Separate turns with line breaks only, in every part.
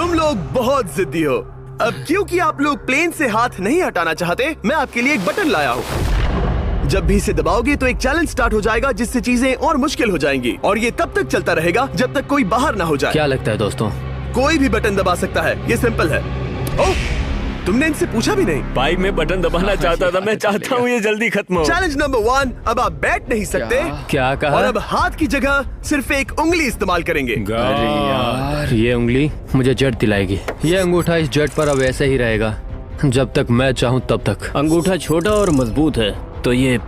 तुम लोग बहुत जिद्दी हो। अब क्योंकि आप लोग प्लेन से हाथ नहीं हटाना चाहते, मैं आपके लिए एक बटन लाया हूँ। जब भी इसे दबाओगे तो एक चैलेंज स्टार्ट हो जाएगा, जिससे चीजें और मुश्किल हो जाएंगी, और ये तब तक चलता रहेगा जब तक कोई बाहर ना हो जाए।
क्या लगता है दोस्तों?
कोई भी बटन दबा सकता है, ये सिंपल है। ओह, तुमने इनसे पूछा भी नहीं।
भाई मैं बटन दबाना चाहता था, मैं चाहता हूँ ये जल्दी खत्म हो।
चैलेंज नंबर 1, अब आप बैठ नहीं सकते।
क्या कहा?
और अब हाथ की जगह सिर्फ एक उंगली इस्तेमाल करेंगे।
अरे यार, ये उंगली मुझे जट दिलाएगी। ये अंगूठा इस जट पर अब ऐसे ही रहेगा जब तक मैं चाहूँ तब तक।
अंगूठा छोटा और मजबूत है तो ये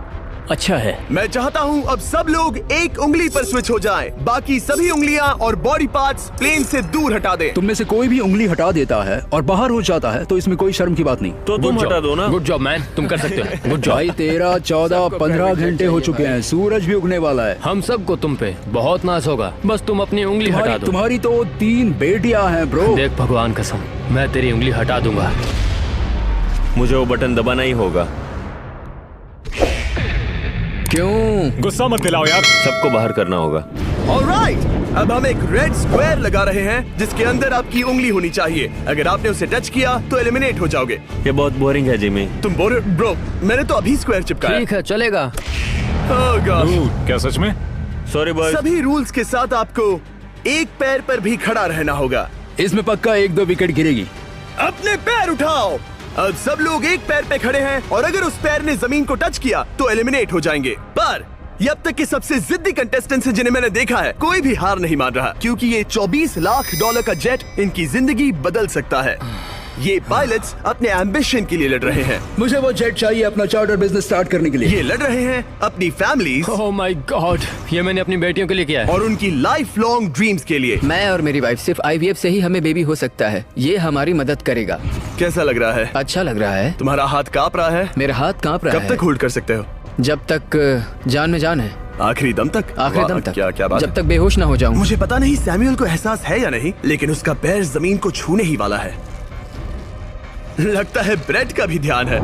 अच्छा है।
मैं चाहता हूँ अब सब लोग एक उंगली पर स्विच हो जाएं। बाकी सभी उंगलियां और बॉडी पार्ट्स प्लेन से दूर हटा दें।
तुम में से कोई भी उंगली हटा देता है और बाहर हो जाता है तो इसमें कोई शर्म की बात नहीं।
तो तुम हटा दो ना।
गुड जॉब मैन, तुम कर सकते हो। Good job.
भाई 13, 14, 15 घंटे हो चुके हैं, सूरज भी उगने वाला है।
हम सबको तुम पे बहुत नाज होगा, बस तुम अपनी उंगली हटा दो।
तुम्हारी तो 3 बेटियां हैं ब्रो।
देख भगवान कसम, मैं तेरी उंगली हटा दूंगा।
मुझे वो बटन दबाना ही होगा।
क्यों?
गुस्सा मत दिलाओ यार।
सबको बाहर करना होगा।
ऑलराइट, अब हम एक रेड स्क्वायर लगा रहे हैं जिसके अंदर आपकी उंगली होनी चाहिए। अगर आपने उसे टच किया तो एलिमिनेट हो जाओगे।
ये बहुत बोरिंग है जिमी।
तुम ब्रो, मैंने तो अभी स्क्वायर चिपकाया।
ठीक है, चलेगा।
Oh gosh।
क्या सच में?
Sorry boy.
सभी रूल्स के साथ आपको एक पैर पर भी खड़ा रहना होगा।
इसमें पक्का 1-2 विकेट गिरेगी।
अपने पैर उठाओ। अब सब लोग एक पैर पे खड़े हैं और अगर उस पैर ने जमीन को टच किया तो एलिमिनेट हो जाएंगे। पर ये अब तक के सबसे जिद्दी कंटेस्टेंट्स हैं जिन्हें मैंने देखा है। कोई भी हार नहीं मान रहा, क्योंकि ये $24 लाख का जेट इनकी जिंदगी बदल सकता है। ये पायलट्स अपने एम्बिशन के लिए लड़ रहे हैं।
मुझे वो जेट चाहिए अपना चार्टर बिजनेस स्टार्ट करने के लिए।
ये लड़ रहे हैं अपनी फैमिलीज
ओह माय गॉड, ये मैंने अपनी बेटियों के लिए किया है।
और उनकी लाइफ लॉन्ग ड्रीम्स के लिए।
मैं और मेरी वाइफ सिर्फ IVF से ही हमें बेबी हो सकता है। ये हमारी मदद करेगा।
कैसा लग रहा है?
अच्छा लग रहा है।
तुम्हारा हाथ कांप रहा है?
मेरा हाथ कांप रहा
कब
है।
तक होल्ड कर सकते हो?
जब तक जान में जान है।
आखिरी दम तक?
आखिरी
वाह,
दम तक।
क्या बात
जब
है।
तक बेहोश ना हो जाऊं।
मुझे पता नहीं सैमुअल को एहसास है या नहीं, लेकिन उसका पैर जमीन को छूने ही वाला है। लगता है ब्रेड का भी ध्यान है।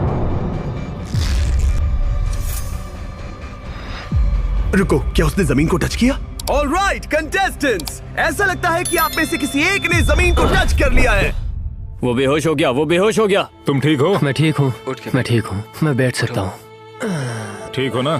रुको, क्या उसने जमीन को टच किया? ऑलराइट कंटेस्टेंट्स, ऐसा लगता है कि आप में से किसी एक ने जमीन को टच कर लिया है।
वो बेहोश हो गया, वो बेहोश हो गया।
तुम ठीक हो?
मैं ठीक हूँ, मैं ठीक हूँ, मैं बैठ सकता हूँ।
ठीक हो ना?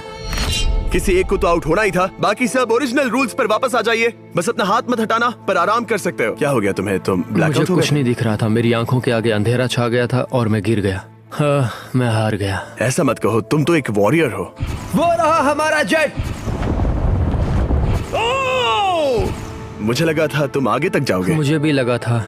किसी एक को तो आउट होना ही था। बाकी सब ओरिजिनल रूल्स पर वापस आ जाइए। बस अपना हाथ मत हटाना, पर आराम कर सकते हो। क्या हो गया तुम्हें? तुम
मुझे
ब्लैकआउट हो
कुछ
गए?
नहीं दिख रहा था, मेरी आंखों के आगे अंधेरा छा गया था और मैं गिर गया। हाँ, मैं हार गया।
ऐसा मत कहो, तुम तो एक वॉरियर हो।
वो रहा हमारा जेट।
मुझे लगा था तुम आगे तक जाओगे।
मुझे भी लगा था।